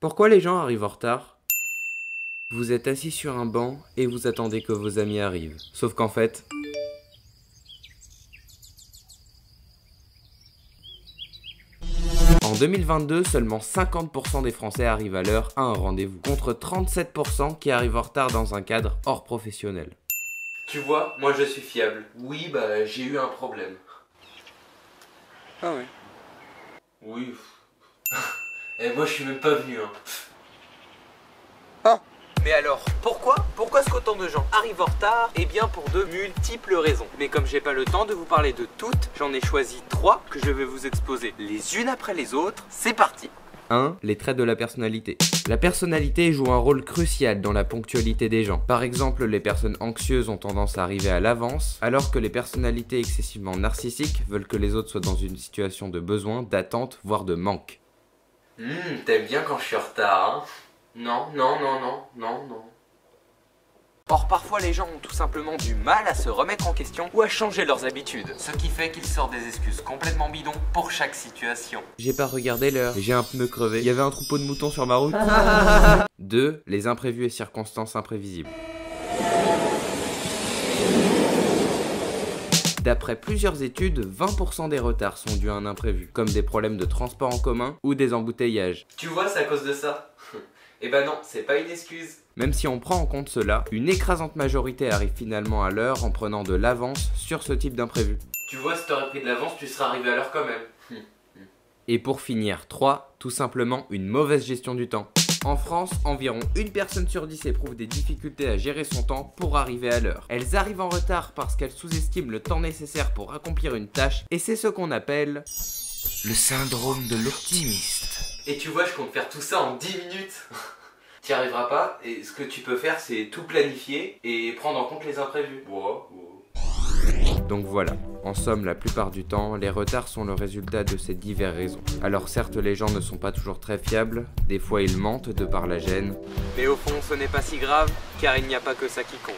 Pourquoi les gens arrivent en retard? Vous êtes assis sur un banc et vous attendez que vos amis arrivent. Sauf qu'en fait... En 2022, seulement 50% des Français arrivent à l'heure à un rendez-vous, contre 37% qui arrivent en retard dans un cadre hors professionnel. Tu vois, moi je suis fiable. Oui, bah j'ai eu un problème. Ah ouais. Oui. Et moi je suis même pas venu, hein. Ah. Mais alors, pourquoi est-ce qu'autant de gens arrivent en retard? Eh bien pour de multiples raisons. Mais comme j'ai pas le temps de vous parler de toutes, j'en ai choisi 3 que je vais vous exposer les unes après les autres. C'est parti. 1. Les traits de la personnalité. La personnalité joue un rôle crucial dans la ponctualité des gens. Par exemple, les personnes anxieuses ont tendance à arriver à l'avance, alors que les personnalités excessivement narcissiques veulent que les autres soient dans une situation de besoin, d'attente, voire de manque. T'aimes bien quand je suis en retard, hein? Non. Or parfois les gens ont tout simplement du mal à se remettre en question ou à changer leurs habitudes. Ce qui fait qu'ils sortent des excuses complètement bidons pour chaque situation. J'ai pas regardé l'heure, j'ai un pneu crevé, il y avait un troupeau de moutons sur ma route. 2. Les imprévus et circonstances imprévisibles. D'après plusieurs études, 20% des retards sont dus à un imprévu, comme des problèmes de transport en commun ou des embouteillages. Tu vois, c'est à cause de ça. Eh ben non, c'est pas une excuse. Même si on prend en compte cela, une écrasante majorité arrive finalement à l'heure en prenant de l'avance sur ce type d'imprévu. Tu vois, si t'aurais pris de l'avance, tu serais arrivé à l'heure quand même. Et pour finir, 3, tout simplement une mauvaise gestion du temps. En France, environ une personne sur 10 éprouve des difficultés à gérer son temps pour arriver à l'heure. Elles arrivent en retard parce qu'elles sous-estiment le temps nécessaire pour accomplir une tâche, et c'est ce qu'on appelle le syndrome de l'optimiste. Et tu vois, je compte faire tout ça en 10 minutes. T'y arriveras pas, et ce que tu peux faire, c'est tout planifier et prendre en compte les imprévus. Donc voilà, en somme, la plupart du temps, les retards sont le résultat de ces diverses raisons. Alors certes, les gens ne sont pas toujours très fiables, des fois ils mentent de par la gêne. Mais au fond, ce n'est pas si grave, car il n'y a pas que ça qui compte.